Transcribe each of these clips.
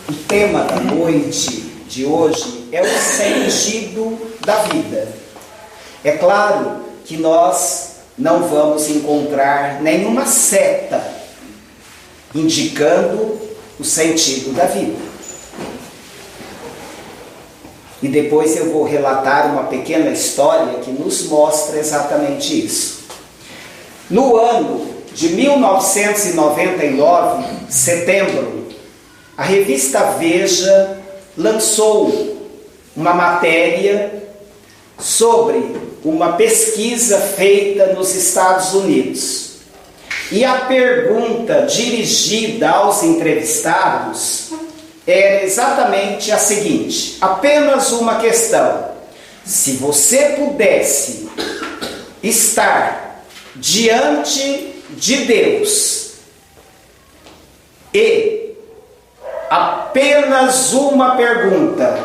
O tema da noite de hoje é o sentido da vida. É claro que nós não vamos encontrar nenhuma seta indicando o sentido da vida. E depois eu vou relatar uma pequena história que nos mostra exatamente isso. No ano de 1999, setembro, a revista Veja lançou uma matéria sobre uma pesquisa feita nos Estados Unidos. E a pergunta dirigida aos entrevistados era exatamente a seguinte: apenas uma questão. Se você pudesse estar diante de Deus e apenas uma pergunta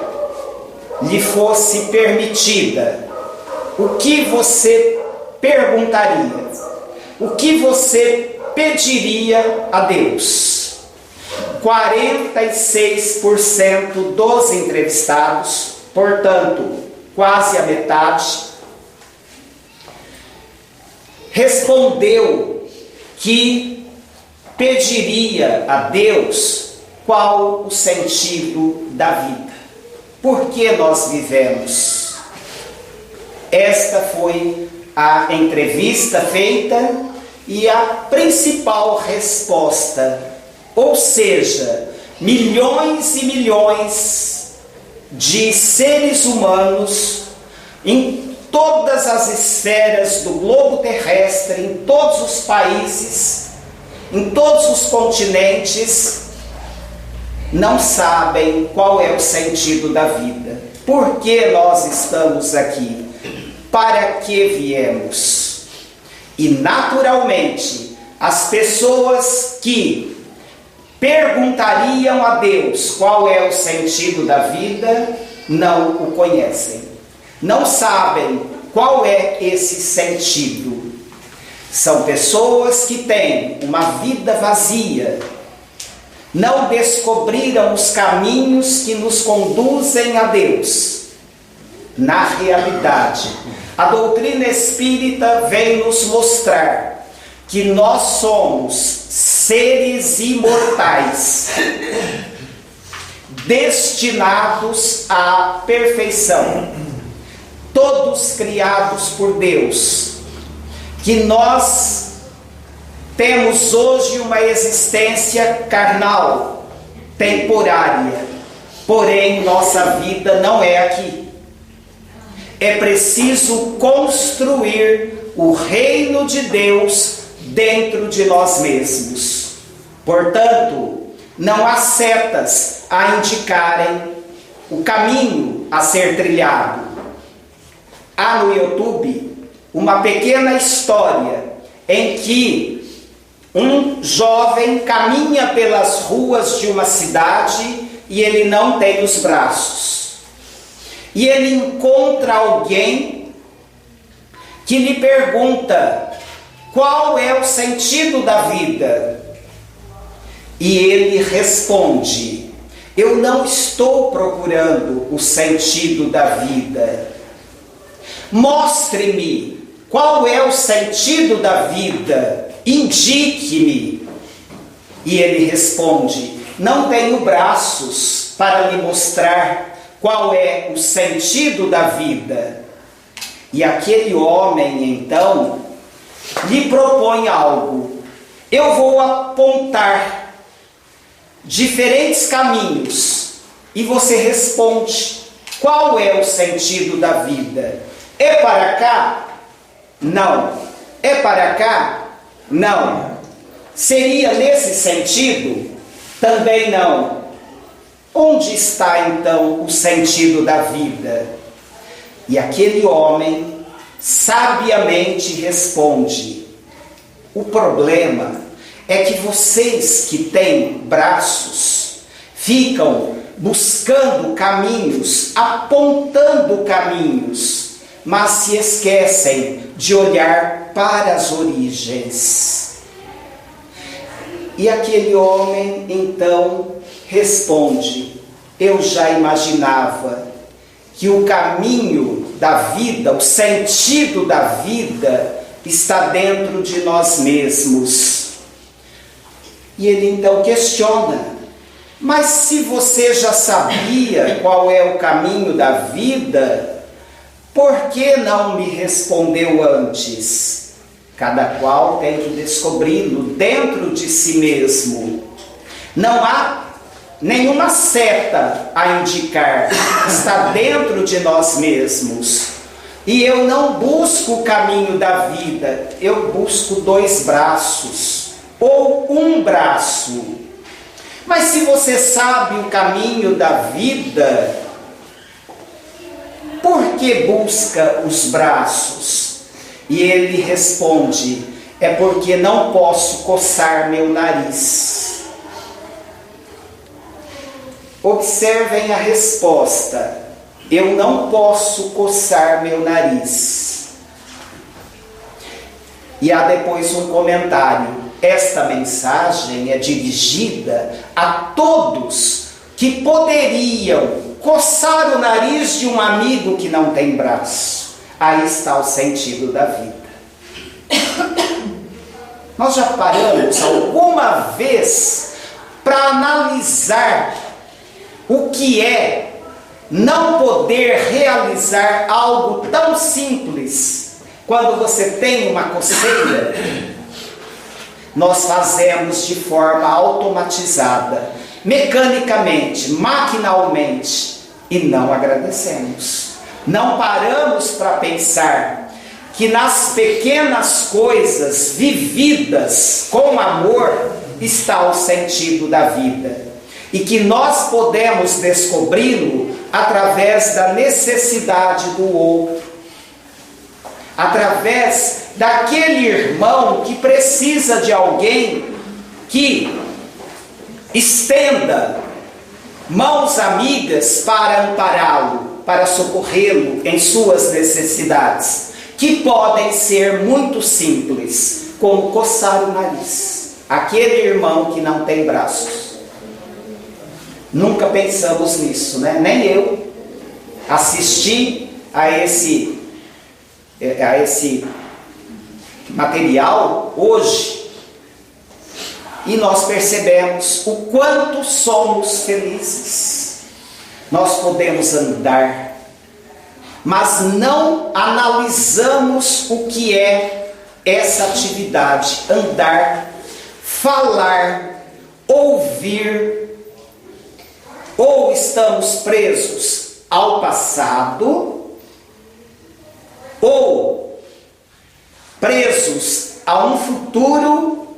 lhe fosse permitida, o que você perguntaria? O que você pediria a Deus? 46% dos entrevistados, portanto, quase a metade, respondeu que pediria a Deus qual o sentido da vida. Por que nós vivemos? Esta foi a entrevista feita e a principal resposta. Ou seja, milhões e milhões de seres humanos em todas as esferas do globo terrestre, em todos os países, em todos os continentes, não sabem qual é o sentido da vida. Por que nós estamos aqui? Para que viemos? E naturalmente, as pessoas que perguntariam a Deus qual é o sentido da vida, não o conhecem. Não sabem qual é esse sentido. São pessoas que têm uma vida vazia, não descobriram os caminhos que nos conduzem a Deus. Na realidade, a doutrina espírita vem nos mostrar que nós somos seres imortais, destinados à perfeição, todos criados por Deus, que nós temos hoje uma existência carnal, temporária, porém nossa vida não é aqui. É preciso construir o reino de Deus dentro de nós mesmos. Portanto, não há setas a indicarem o caminho a ser trilhado. Há no YouTube uma pequena história em que um jovem caminha pelas ruas de uma cidade e ele não tem os braços. E ele encontra alguém que lhe pergunta qual é o sentido da vida. E ele responde: eu não estou procurando o sentido da vida. Mostre-me qual é o sentido da vida. Indique-me. E ele responde: não tenho braços para lhe mostrar qual é o sentido da vida. E aquele homem então lhe propõe algo: eu vou apontar diferentes caminhos e você responde qual é o sentido da vida. É para cá? Não. É para cá? Não. Seria nesse sentido? Também não. Onde está então o sentido da vida? E aquele homem sabiamente responde: o problema é que vocês que têm braços ficam buscando caminhos, apontando caminhos, mas se esquecem de olhar para as origens. E aquele homem então responde: eu já imaginava que o caminho da vida, o sentido da vida, está dentro de nós mesmos. E ele então questiona: mas se você já sabia qual é o caminho da vida, por que não me respondeu antes? Cada qual tem que descobri-lo dentro de si mesmo. Não há nenhuma seta a indicar, está dentro de nós mesmos. E eu não busco o caminho da vida, eu busco 2 braços, ou um braço. Mas se você sabe o caminho da vida, por que busca os braços? E ele responde: é porque não posso coçar meu nariz. Observem a resposta: eu não posso coçar meu nariz. E há depois um comentário: esta mensagem é dirigida a todos que poderiam coçar o nariz de um amigo que não tem braço. Aí está o sentido da vida. Nós já paramos alguma vez para analisar o que é não poder realizar algo tão simples? Quando você tem uma coceira, nós fazemos de forma automatizada, mecanicamente, maquinalmente, e não agradecemos. Não paramos para pensar que nas pequenas coisas vividas com amor está o sentido da vida, e que nós podemos descobri-lo através da necessidade do outro, através daquele irmão que precisa de alguém que estenda mãos amigas para ampará-lo, para socorrê-lo em suas necessidades, que podem ser muito simples, como coçar o nariz. Aquele irmão que não tem braços. Nunca pensamos nisso, né? Nem eu assisti a esse material hoje, e nós percebemos o quanto somos felizes. Nós podemos andar, mas não analisamos o que é essa atividade: andar, falar, ouvir. Ou estamos presos ao passado, ou presos a um futuro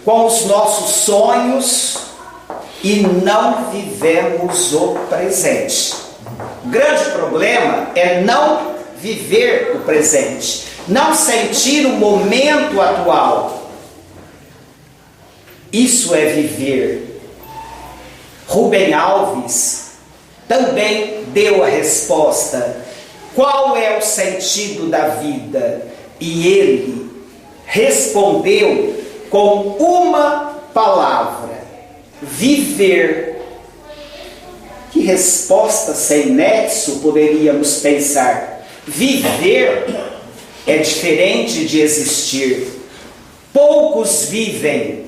com os nossos sonhos, e não vivemos o presente. O grande problema é não viver o presente, não sentir o momento atual. Isso é viver. Rubem Alves também deu a resposta: qual é o sentido da vida? E ele respondeu com uma palavra: viver. Que resposta sem nexo poderíamos pensar? Viver é diferente de existir. Poucos vivem.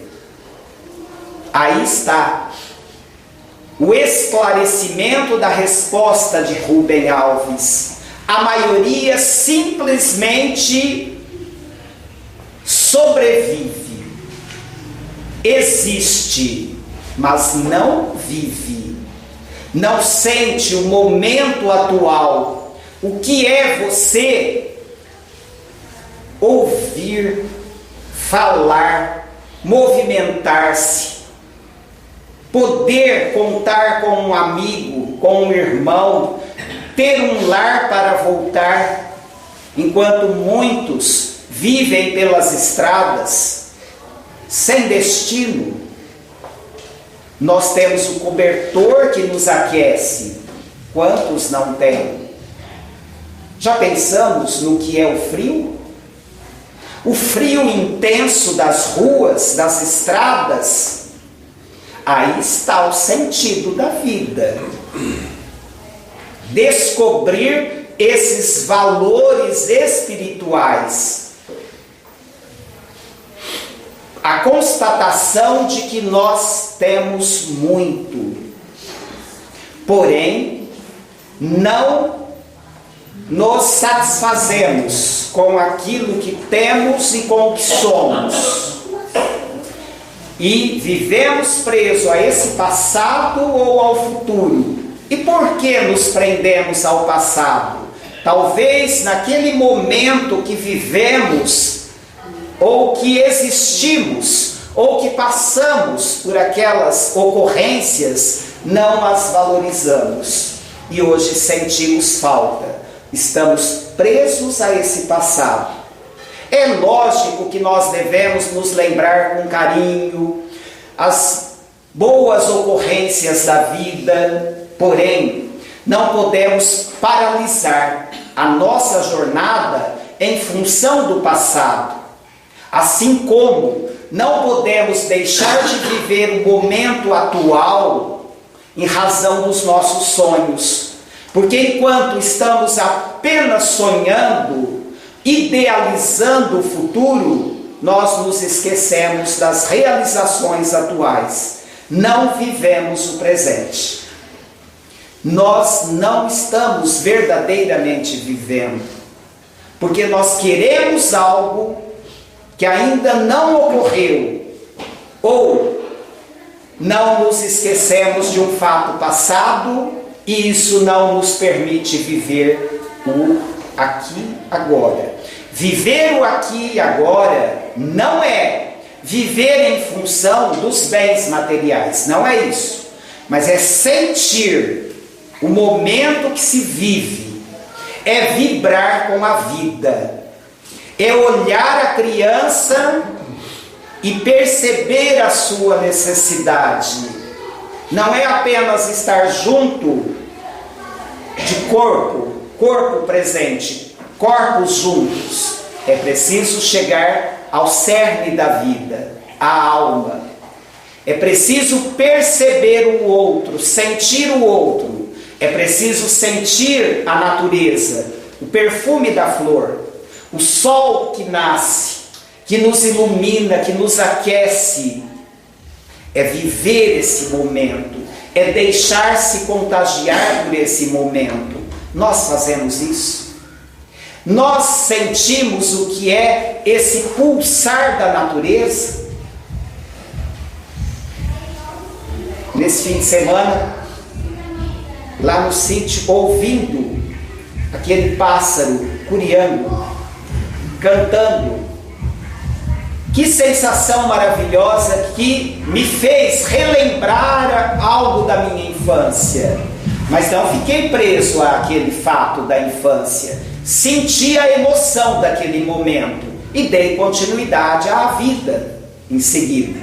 Aí está o esclarecimento da resposta de Rubem Alves. A maioria simplesmente sobrevive, existe, mas não vive, não sente o momento atual. O que é você ouvir, falar, movimentar-se, poder contar com um amigo, com um irmão, ter um lar para voltar, enquanto muitos vivem pelas estradas sem destino. Nós temos o cobertor que nos aquece. Quantos não têm? Já pensamos no que é o frio? O frio intenso das ruas, das estradas, Aí está o sentido da vida. Descobrir esses valores espirituais. A constatação de que nós temos muito, porém, não nos satisfazemos com aquilo que temos e com o que somos. E vivemos presos a esse passado ou ao futuro. E por que nos prendemos ao passado? Talvez naquele momento que vivemos, ou que existimos, ou que passamos por aquelas ocorrências, não as valorizamos. E hoje sentimos falta. Estamos presos a esse passado. É lógico que nós devemos nos lembrar com carinho as boas ocorrências da vida, porém, não podemos paralisar a nossa jornada em função do passado. Assim como não podemos deixar de viver o momento atual em razão dos nossos sonhos. Porque enquanto estamos apenas sonhando, idealizando o futuro, nós nos esquecemos das realizações atuais. Não vivemos o presente. Nós não estamos verdadeiramente vivendo. Porque nós queremos algo que ainda não ocorreu. Ou não nos esquecemos de um fato passado e isso não nos permite viver o aqui agora. Viver o aqui e agora não é viver em função dos bens materiais, não é isso, mas é sentir o momento que se vive, é vibrar com a vida, é olhar a criança e perceber a sua necessidade. Não é apenas estar junto de corpo presente, corpos juntos. É preciso chegar ao cerne da vida, à alma. É preciso perceber o outro, sentir o outro. É preciso sentir a natureza, o perfume da flor, o sol que nasce, que nos ilumina, que nos aquece. É viver esse momento, é deixar-se contagiar por esse momento. Nós fazemos isso. Nós sentimos o que é esse pulsar da natureza. Nesse fim de semana, lá no sítio, ouvindo aquele pássaro curiando, cantando. Que sensação maravilhosa que me fez relembrar algo da minha infância. Mas não fiquei preso àquele fato da infância. Senti a emoção daquele momento e dei continuidade à vida em seguida.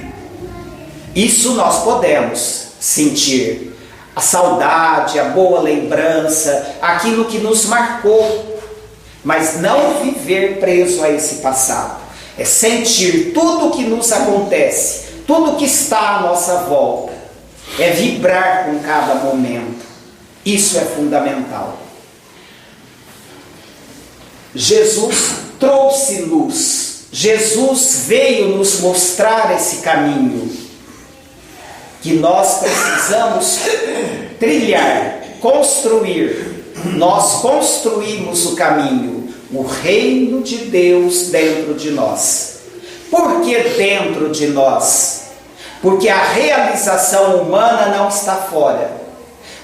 Isso nós podemos sentir. A saudade, a boa lembrança, aquilo que nos marcou. Mas não viver preso a esse passado. É sentir tudo o que nos acontece, tudo o que está à nossa volta. É vibrar com cada momento. Isso é fundamental. Jesus trouxe luz. Jesus veio nos mostrar esse caminho que nós precisamos trilhar, construir. Nós construímos o caminho. O reino de Deus dentro de nós. Por que dentro de nós? Porque a realização humana não está fora.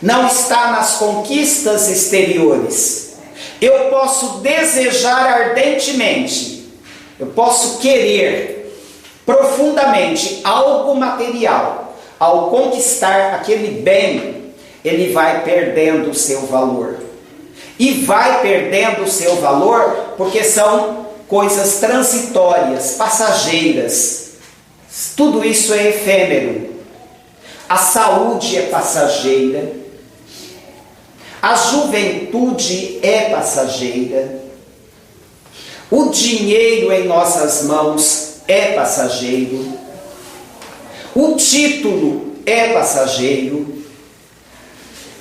Não está nas conquistas exteriores. Eu posso desejar ardentemente. Eu posso querer profundamente algo material. Ao conquistar aquele bem, ele vai perdendo o seu valor. E vai perdendo o seu valor porque são coisas transitórias, passageiras. Tudo isso é efêmero. A saúde é passageira. A juventude é passageira. O dinheiro em nossas mãos é passageiro. O título é passageiro.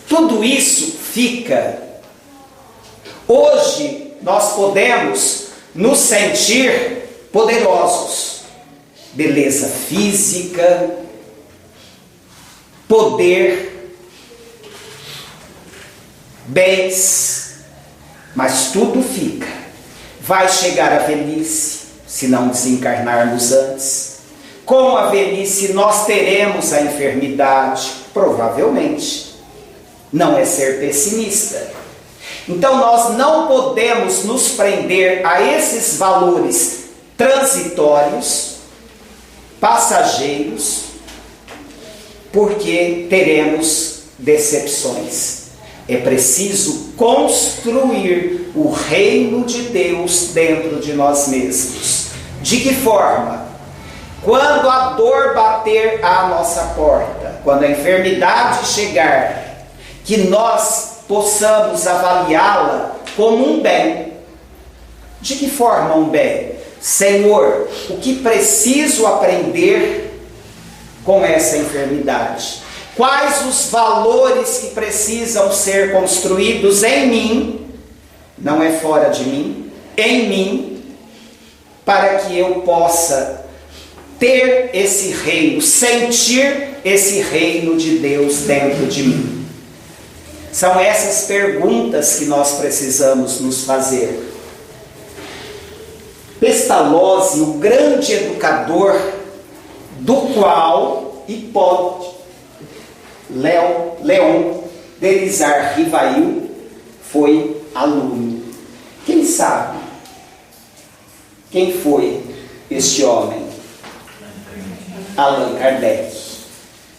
Tudo isso fica. Hoje nós podemos nos sentir poderosos. Beleza física, poder, bens, mas tudo fica. Vai chegar a velhice, se não desencarnarmos antes. Com a velhice nós teremos a enfermidade, provavelmente. Não é ser pessimista. Então nós não podemos nos prender a esses valores transitórios, passageiros, porque teremos decepções. É preciso construir o reino de Deus dentro de nós mesmos. De que forma? Quando a dor bater à nossa porta, quando a enfermidade chegar, que nós possamos avaliá-la como um bem. De que forma um bem? Senhor, o que preciso aprender com essa enfermidade? Quais os valores que precisam ser construídos em mim, não é fora de mim, em mim, para que eu possa ter esse reino, sentir esse reino de Deus dentro de mim? São essas perguntas que nós precisamos nos fazer. Pestalozzi, o grande educador, do qual Hipólito Leon Derizar Rivail foi aluno. Quem sabe quem foi este homem? Allan Kardec.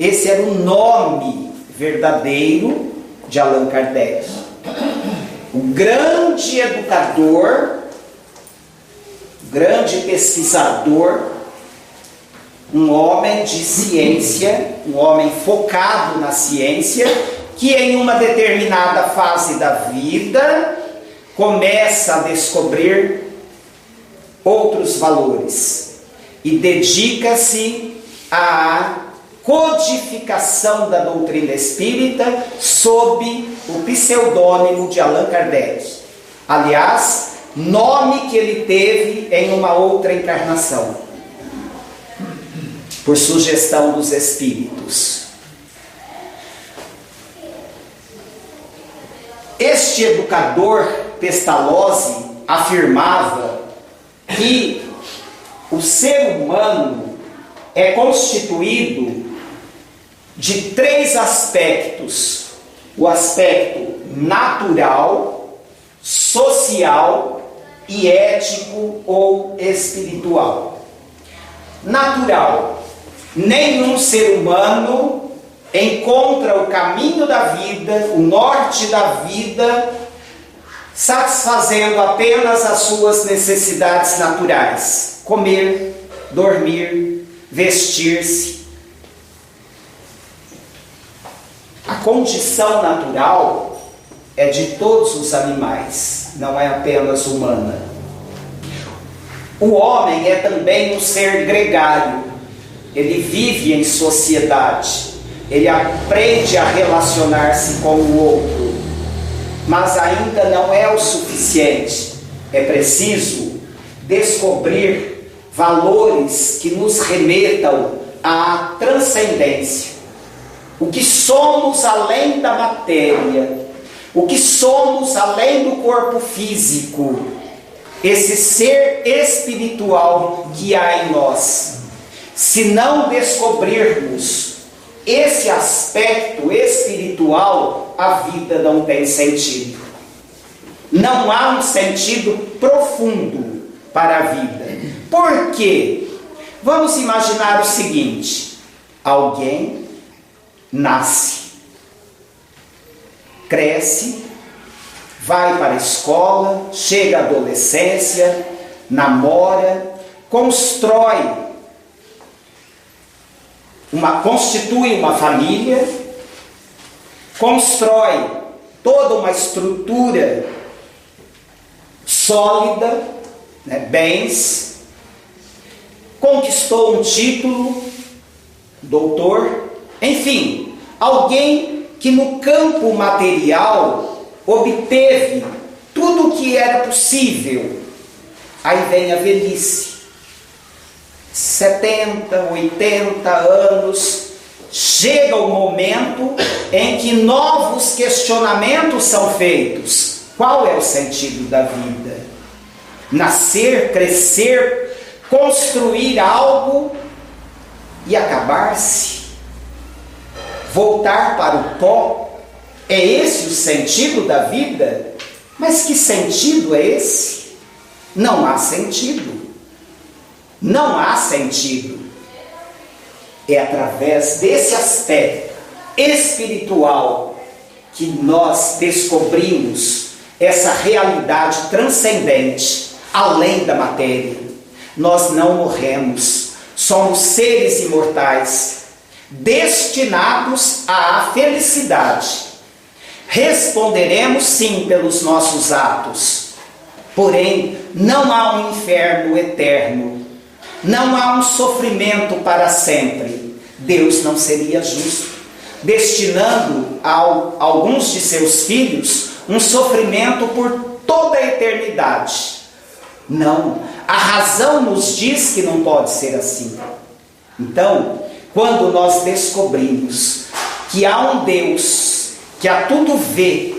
Esse era o nome verdadeiro de Allan Kardec. O grande educador, grande pesquisador, um homem de ciência, um homem focado na ciência, que em uma determinada fase da vida começa a descobrir outros valores e dedica-se à codificação da doutrina espírita sob o pseudônimo de Allan Kardec. Aliás, nome que ele teve em uma outra encarnação, por sugestão dos espíritos. Este educador Pestalozzi afirmava que o ser humano é constituído de 3 aspectos: o aspecto natural, social e ético ou espiritual. Natural: nenhum ser humano encontra o caminho da vida, o norte da vida, satisfazendo apenas as suas necessidades naturais: comer, dormir, vestir-se. A condição natural é de todos os animais, não é apenas humana. O homem é também um ser gregário. Ele vive em sociedade, ele aprende a relacionar-se com o outro, mas ainda não é o suficiente. É preciso descobrir valores que nos remetam à transcendência. O que somos além da matéria, o que somos além do corpo físico, esse ser espiritual que há em nós. Se não descobrirmos esse aspecto espiritual, a vida não tem sentido. Não há um sentido profundo para a vida. Por quê? Vamos imaginar o seguinte: alguém nasce, cresce, vai para a escola, chega à adolescência, namora, constitui uma família, constrói toda uma estrutura sólida, bens, conquistou um título, doutor, Enfim, alguém que no campo material obteve tudo o que era possível. Aí vem a velhice. 70, 80 anos, chega o momento em que novos questionamentos são feitos. Qual é o sentido da vida? Nascer, crescer, construir algo e acabar-se? Voltar para o pó? É esse o sentido da vida? Mas que sentido é esse? Não há sentido. Não há sentido. É através desse aspecto espiritual que nós descobrimos essa realidade transcendente, além da matéria. Nós não morremos, somos seres imortais, destinados à felicidade. Responderemos sim pelos nossos atos, porém não há um inferno eterno, não há um sofrimento para sempre. Deus não seria justo, destinando a alguns de seus filhos um sofrimento por toda a eternidade. Não, a razão nos diz que não pode ser assim. Então, quando nós descobrimos que há um Deus que a tudo vê,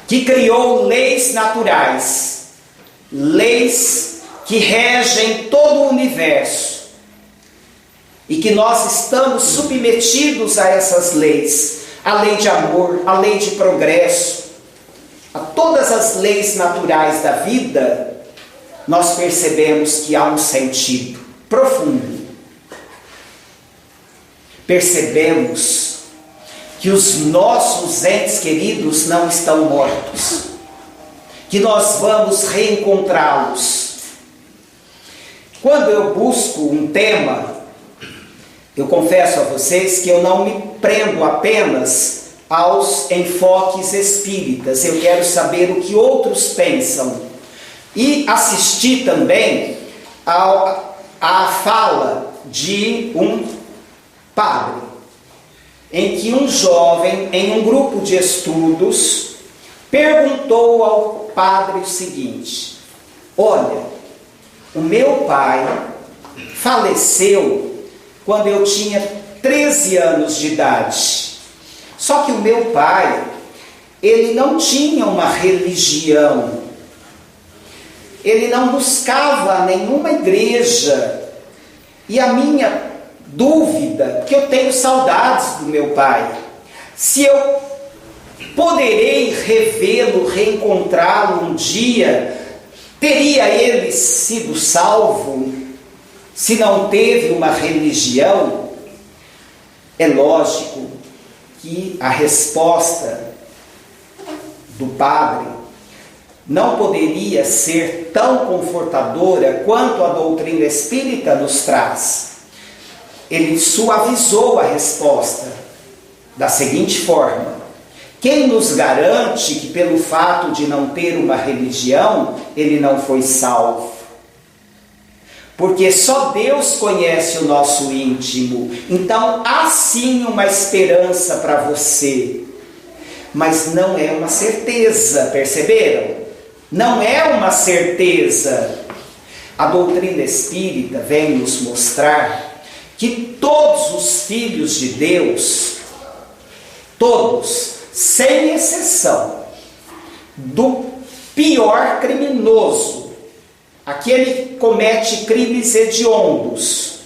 que criou leis naturais, leis que regem todo o universo, e que nós estamos submetidos a essas leis, a lei de amor, a lei de progresso, a todas as leis naturais da vida, nós percebemos que há um sentido profundo. Percebemos que os nossos entes queridos não estão mortos, que nós vamos reencontrá-los. Quando eu busco um tema, eu confesso a vocês que eu não me prendo apenas aos enfoques espíritas. Eu quero saber o que outros pensam. E assisti também à fala de um padre, em que um jovem, em um grupo de estudos, perguntou ao padre o seguinte: olha, o meu pai faleceu quando eu tinha 13 anos de idade. Só que o meu pai, ele não tinha uma religião. Ele não buscava nenhuma igreja. E a minha dúvida, porque eu tenho saudades do meu pai, se eu poderei revê-lo, reencontrá-lo um dia, teria ele sido salvo se não teve uma religião? É lógico que a resposta do padre não poderia ser tão confortadora quanto a doutrina espírita nos traz. Ele suavizou a resposta da seguinte forma: quem nos garante que pelo fato de não ter uma religião, ele não foi salvo? Porque só Deus conhece o nosso íntimo. Então há sim uma esperança para você, mas não é uma certeza, perceberam? Não é uma certeza. A doutrina espírita vem nos mostrar que todos os filhos de Deus, todos, sem exceção, do pior criminoso, aquele que comete crimes hediondos,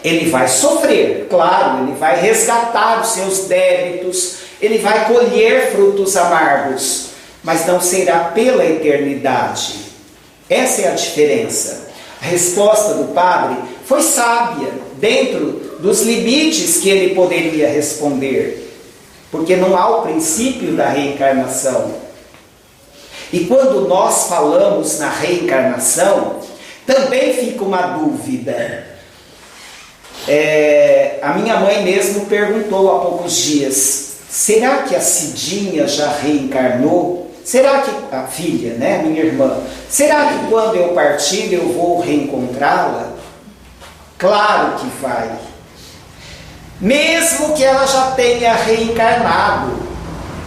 ele vai sofrer, claro, ele vai resgatar os seus débitos, ele vai colher frutos amargos, mas não será pela eternidade. Essa é a diferença. A resposta do padre foi sábia, dentro dos limites que ele poderia responder, porque não há o princípio da reencarnação. E quando nós falamos na reencarnação, também fica uma dúvida. A minha mãe mesmo perguntou há poucos dias: será que a Cidinha já reencarnou? Será que a filha, né, minha irmã, será que quando eu partir eu vou reencontrá-la? Claro que vai. mesmo que ela já tenha reencarnado.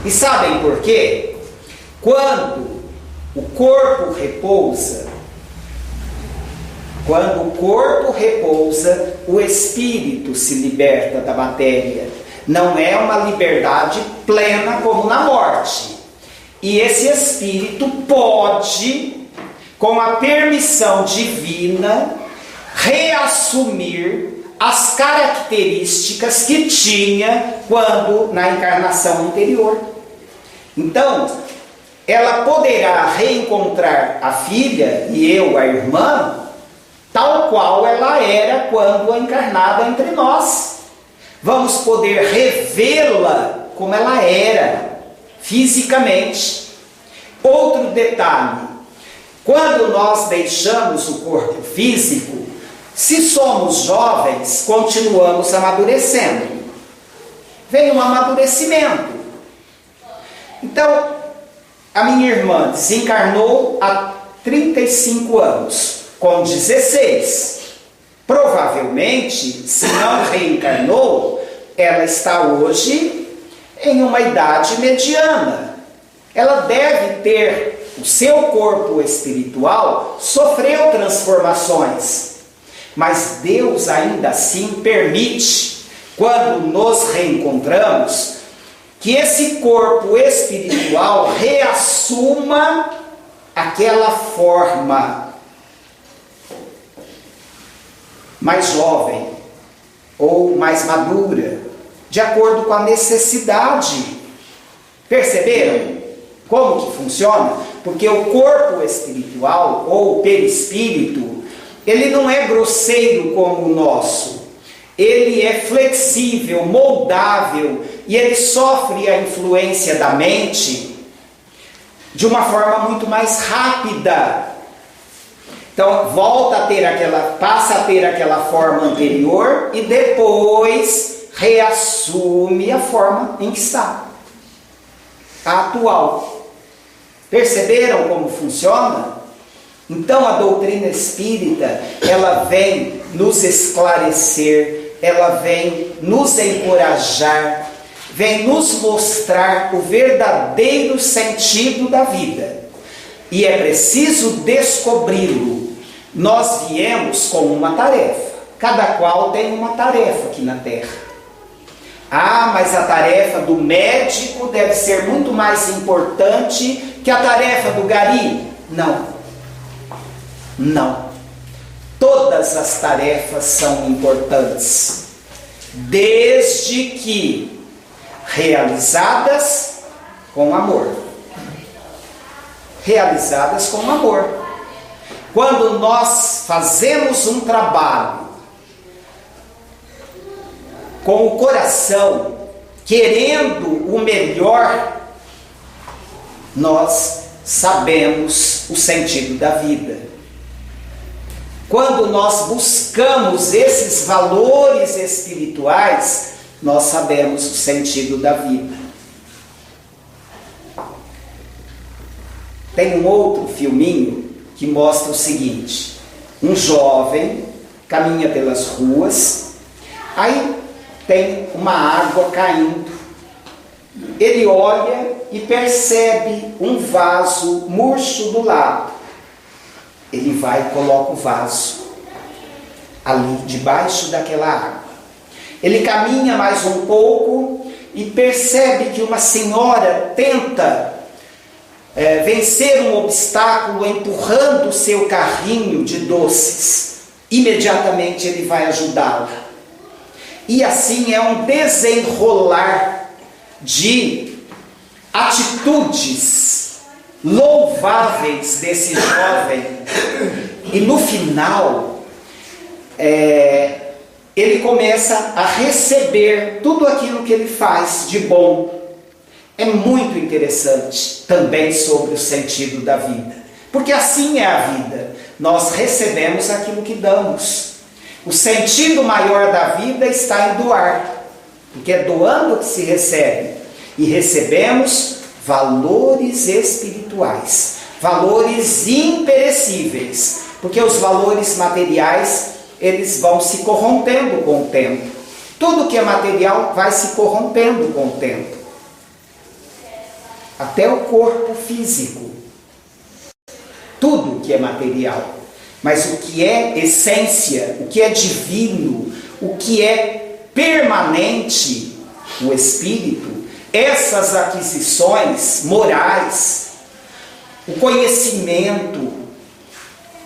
E sabem por quê? Quando o corpo repousa, o espírito se liberta da matéria. Não é uma liberdade plena como na morte. E esse espírito pode, com a permissão divina, reassumir as características que tinha quando na encarnação anterior. Então, ela poderá reencontrar a filha e eu, a irmã, tal qual ela era quando encarnada entre nós. Vamos poder revê-la como ela era, fisicamente. Outro detalhe, quando nós deixamos o corpo físico, se somos jovens, continuamos amadurecendo. Vem um amadurecimento. Então, a minha irmã desencarnou há 35 anos, com 16. Provavelmente, se não reencarnou, ela está hoje em uma idade mediana. Ela deve ter, o seu corpo espiritual sofreu transformações, mas Deus ainda assim permite, quando nos reencontramos, que esse corpo espiritual reassuma aquela forma mais jovem ou mais madura, de acordo com a necessidade. Perceberam como que funciona? Porque o corpo espiritual ou perispírito, ele não é grosseiro como o nosso. Ele é flexível, moldável, e ele sofre a influência da mente de uma forma muito mais rápida. Então, passa a ter aquela forma anterior e depois reassume a forma em que está, a atual. Perceberam como funciona? Então, a doutrina espírita, ela vem nos esclarecer, ela vem nos encorajar, vem nos mostrar o verdadeiro sentido da vida. E é preciso descobri-lo. Nós viemos com uma tarefa. Cada qual tem uma tarefa aqui na Terra. Ah, mas a tarefa do médico deve ser muito mais importante que a tarefa do gari. Não. Não. Todas as tarefas são importantes, desde que realizadas com amor. Realizadas com amor. Quando nós fazemos um trabalho com o coração, querendo o melhor, nós sabemos o sentido da vida. Quando nós buscamos esses valores espirituais, nós sabemos o sentido da vida. Tem um outro filminho que mostra o seguinte: um jovem caminha pelas ruas, aí tem uma água caindo. Ele olha e percebe um vaso murcho do lado. Ele vai e coloca o vaso ali debaixo daquela água. Ele caminha mais um pouco e percebe que uma senhora tenta vencer um obstáculo empurrando o seu carrinho de doces. Imediatamente ele vai ajudá-la. E assim é um desenrolar de atitudes louváveis desse jovem. E no final, ele começa a receber tudo aquilo que ele faz de bom. É muito interessante também sobre o sentido da vida, porque assim é a vida. Nós recebemos aquilo que damos. O sentido maior da vida está em doar, porque é doando que se recebe. E recebemos valores espirituais, valores imperecíveis, porque os valores materiais, eles vão se corrompendo com o tempo. Tudo que é material vai se corrompendo com o tempo. Até o corpo físico. Tudo que é material. Mas o que é essência, o que é divino, o que é permanente, o espírito, essas aquisições morais, o conhecimento,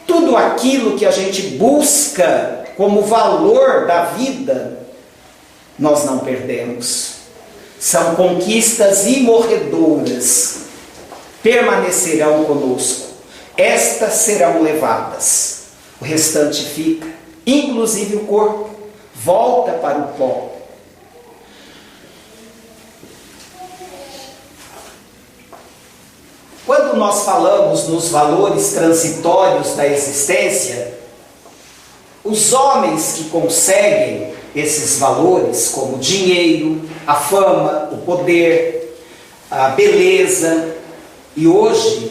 tudo aquilo que a gente busca como valor da vida, nós não perdemos. São conquistas imorredoras, permanecerão conosco. Estas serão levadas. O restante fica, inclusive o corpo, volta para o pó. Quando nós falamos nos valores transitórios da existência, os homens que conseguem esses valores, como o dinheiro, a fama, o poder, a beleza, e hoje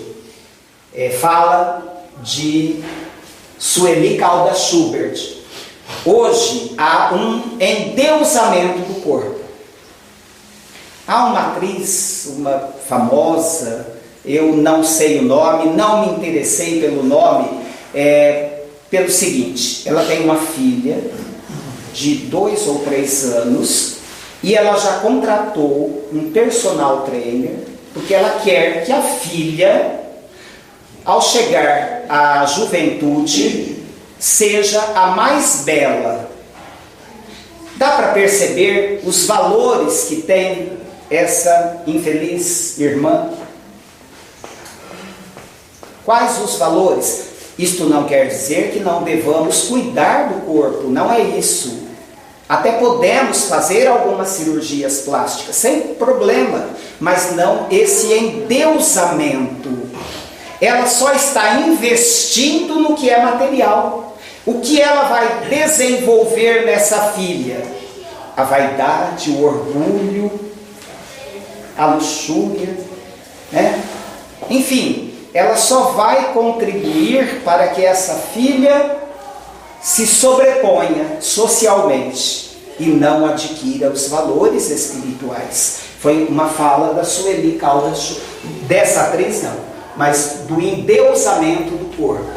fala de Sueli Caldas Schubert. Hoje há um endeusamento do corpo. Há uma atriz, uma famosa, eu não sei o nome, não me interessei pelo nome, pelo seguinte: ela tem uma filha de 2 ou 3 anos e ela já contratou um personal trainer, porque ela quer que a filha, ao chegar à juventude, seja a mais bela. Dá para perceber os valores que tem essa infeliz irmã? Quais os valores? Isto não quer dizer que não devamos cuidar do corpo, não é isso. Até podemos fazer algumas cirurgias plásticas, sem problema, mas não esse endeusamento. Ela só está investindo no que é material. O que ela vai desenvolver nessa filha? A vaidade, o orgulho, a luxúria, né? Enfim, ela só vai contribuir para que essa filha se sobreponha socialmente e não adquira os valores espirituais. Foi uma fala da Sueli Caldas, dessa atriz não, mas do endeusamento do corpo.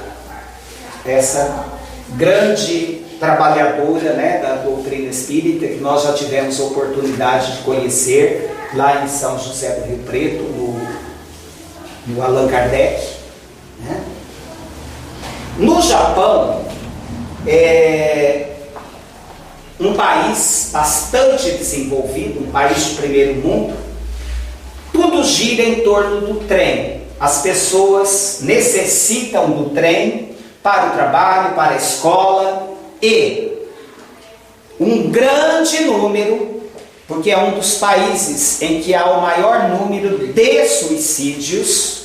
Essa grande trabalhadora, né, da doutrina espírita, que nós já tivemos oportunidade de conhecer lá em São José do Rio Preto, no Allan Kardec, né? No Japão, um país bastante desenvolvido, um país de primeiro mundo, tudo gira em torno do trem. As pessoas necessitam do trem para o trabalho, para a escola, e um grande número, porque é um dos países em que há o maior número de suicídios,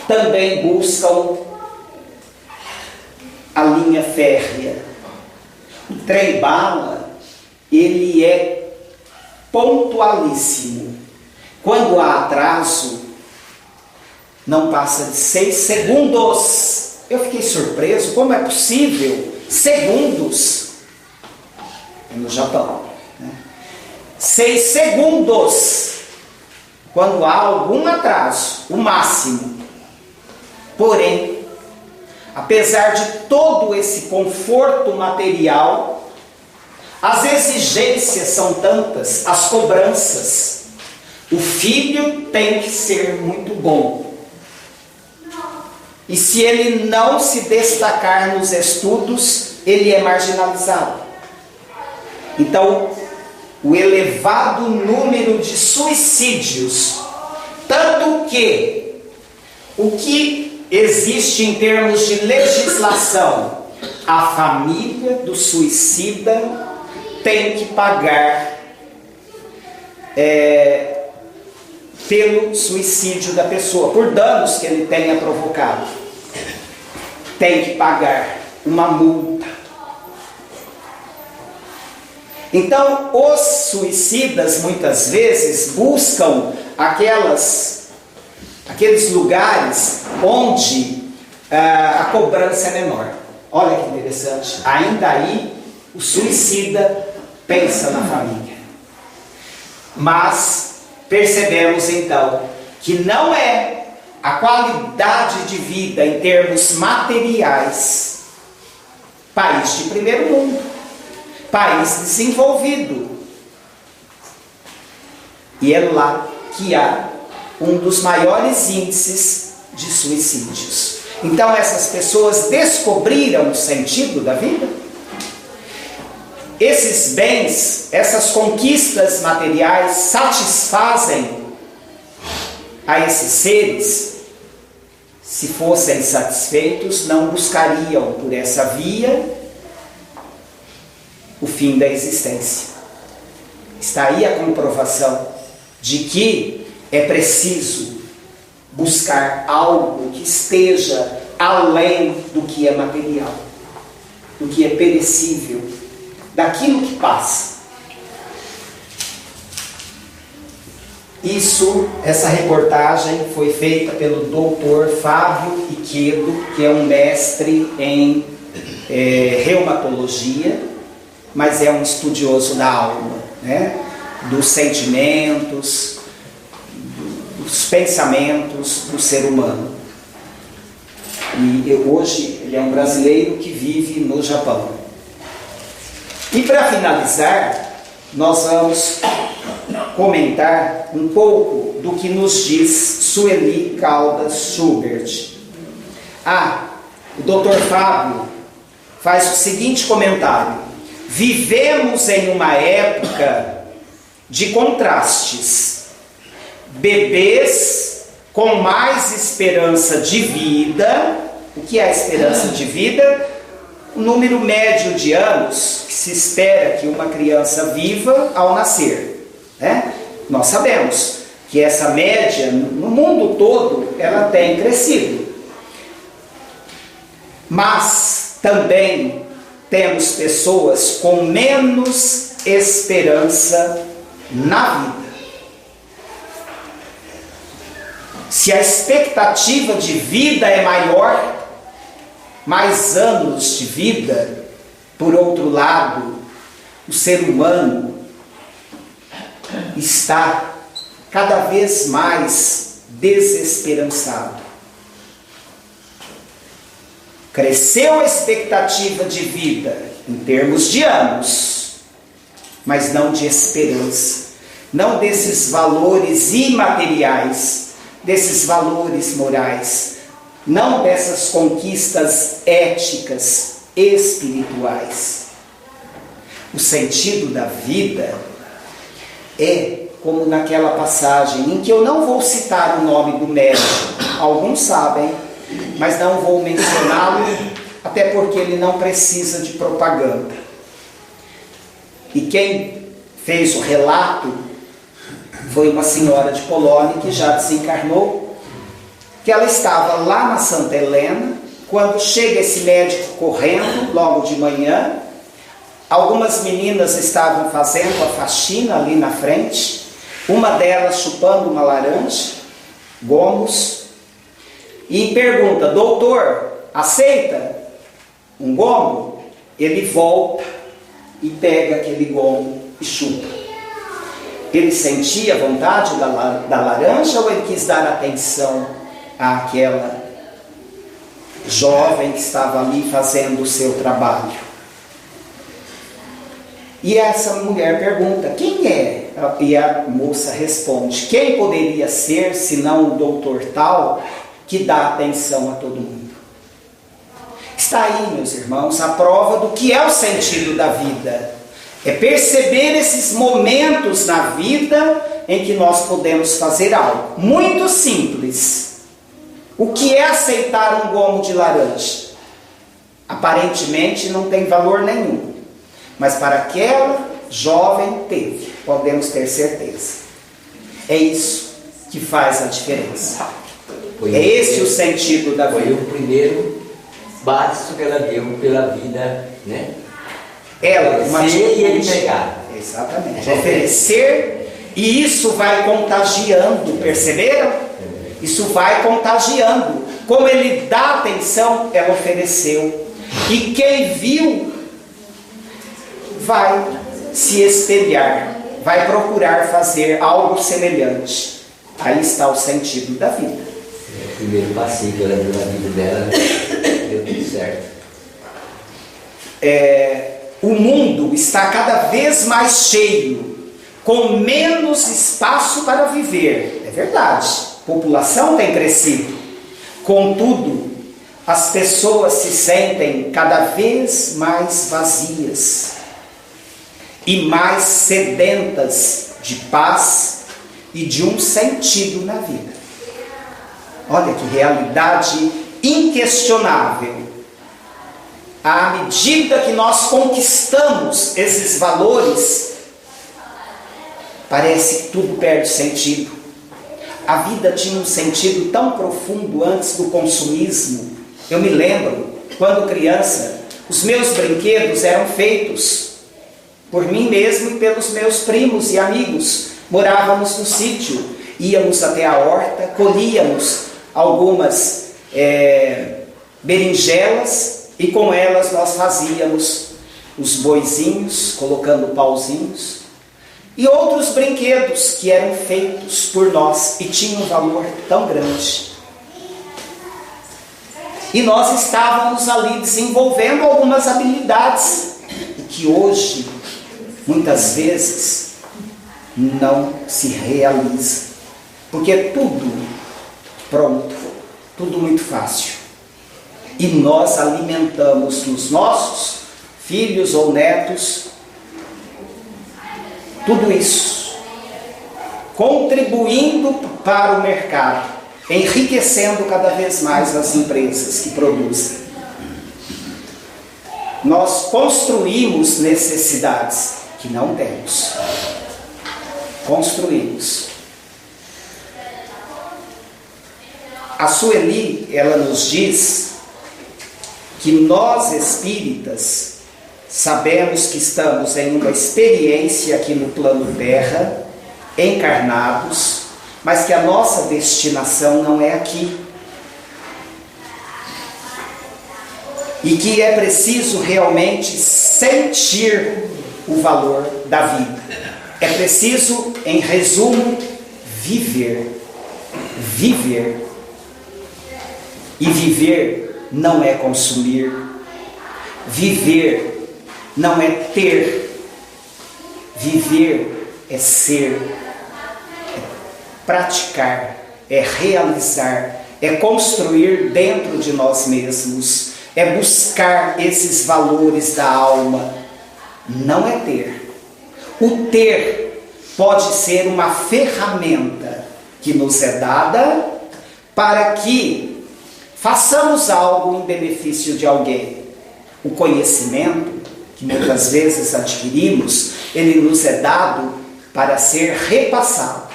também buscam a linha férrea. O trem-bala, ele é pontualíssimo. Quando há atraso, não passa de 6 segundos. Eu fiquei surpreso, como é possível? Segundos. No Japão. 6 segundos. Quando há algum atraso, o máximo. Porém, apesar de todo esse conforto material, as exigências são tantas, as cobranças. O filho tem que ser muito bom. E se ele não se destacar nos estudos, ele é marginalizado. Então, o elevado número de suicídios, tanto que o que existe em termos de legislação, a família do suicida tem que pagar pelo suicídio da pessoa, por danos que ele tenha provocado. Tem que pagar uma multa. Então, os suicidas muitas vezes buscam aqueles lugares onde a cobrança é menor. Olha que interessante. Ainda aí O suicida pensa na família. Mas percebemos então que não é a qualidade de vida em termos materiais. País de primeiro mundo, país desenvolvido. E é lá que há um dos maiores índices de suicídios. Então essas pessoas descobriram o sentido da vida? Esses bens, essas conquistas materiais satisfazem a esses seres? Se fossem satisfeitos, não buscariam por essa via o fim da existência. Está aí a comprovação de que é preciso buscar algo que esteja além do que é material, do que é perecível, daquilo que passa. Essa reportagem foi feita pelo Dr. Fábio Iquedo, que é um mestre em reumatologia, mas é um estudioso da alma, né? Dos sentimentos, dos pensamentos do ser humano. E hoje ele é um brasileiro que vive no Japão. E para finalizar, nós vamos comentar um pouco do que nos diz Sueli Caldas Schubert. O Dr. Fábio faz o seguinte comentário: vivemos em uma época de contrastes. Bebês com mais esperança de vida. O que é a esperança de vida? O número médio de anos que se espera que uma criança viva ao nascer, né? Nós sabemos que essa média no mundo todo ela tem crescido, mas também temos pessoas com menos esperança na vida. Se a expectativa de vida é maior, mais anos de vida, por outro lado, o ser humano está cada vez mais desesperançado. Cresceu a expectativa de vida em termos de anos, mas não de esperança, não desses valores imateriais, desses valores morais, não dessas conquistas éticas, espirituais. O sentido da vida é como naquela passagem em que eu não vou citar o nome do médico, alguns sabem, mas não vou mencioná-lo, até porque ele não precisa de propaganda. E quem fez o relato foi uma senhora de Polônia que já desencarnou, que ela estava lá na Santa Helena, quando chega esse médico correndo, logo de manhã. Algumas meninas estavam fazendo a faxina ali na frente, uma delas chupando uma laranja, gomos, e pergunta: doutor, aceita um gomo? Ele volta e pega aquele gomo e chupa. Ele sentia a vontade da laranja ou ele quis dar atenção àquela jovem que estava ali fazendo o seu trabalho? E essa mulher pergunta: quem é? E a moça responde: quem poderia ser senão o doutor tal que dá atenção a todo mundo? Está aí, meus irmãos, a prova do que é o sentido da vida. É perceber esses momentos na vida em que nós podemos fazer algo muito simples. O que é aceitar um gomo de laranja? Aparentemente não tem valor nenhum, mas para aquela jovem teve, podemos ter certeza. É isso que faz a diferença. É esse o sentido da vida. Foi o primeiro passo que ela deu pela vida, né? Ela, uma oferecer e ele pegar. Exatamente. Oferecer, e isso vai contagiando, perceberam? Isso vai contagiando. Como ele dá atenção, ela ofereceu. E quem viu vai se espelhar, vai procurar fazer algo semelhante. Aí está o sentido da vida. O primeiro passinho que ela deu na vida dela, deu tudo certo. O mundo está cada vez mais cheio, com menos espaço para viver. É verdade, a população tem crescido. Contudo, as pessoas se sentem cada vez mais vazias e mais sedentas de paz e de um sentido na vida. Olha que realidade inquestionável. À medida que nós conquistamos esses valores, parece que tudo perde sentido. A vida tinha um sentido tão profundo antes do consumismo. Eu me lembro, quando criança, os meus brinquedos eram feitos por mim mesmo e pelos meus primos e amigos. Morávamos no sítio, íamos até a horta, colhíamos algumas berinjelas e com elas nós fazíamos os boizinhos, colocando pauzinhos, e outros brinquedos que eram feitos por nós e tinham um valor tão grande. E nós estávamos ali desenvolvendo algumas habilidades que hoje, muitas vezes, não se realiza. Porque é tudo pronto, tudo muito fácil. E nós alimentamos nos nossos filhos ou netos tudo isso, contribuindo para o mercado, enriquecendo cada vez mais as empresas que produzem. Nós construímos necessidades que não temos. Construímos. A Sueli, ela nos diz que nós espíritas sabemos que estamos em uma experiência aqui no plano Terra, encarnados, mas que a nossa destinação não é aqui. E que é preciso realmente sentir o valor da vida. É preciso, em resumo, viver. Viver. E viver não é consumir. Viver não é ter. Viver é ser, é praticar, é realizar, é construir dentro de nós mesmos, é buscar esses valores da alma. Não é ter. O ter pode ser uma ferramenta que nos é dada para que façamos algo em benefício de alguém. O conhecimento, que muitas vezes adquirimos, ele nos é dado para ser repassado,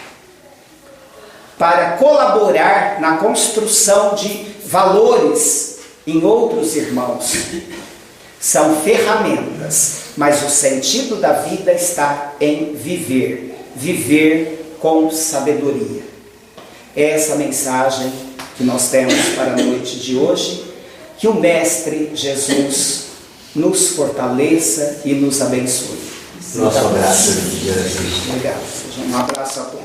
para colaborar na construção de valores em outros irmãos. São ferramentas, mas o sentido da vida está em viver. Viver com sabedoria. É essa mensagem que nós temos para a noite de hoje. Que o Mestre Jesus nos fortaleça e nos abençoe. Nosso abraço. Obrigado. Um abraço a todos.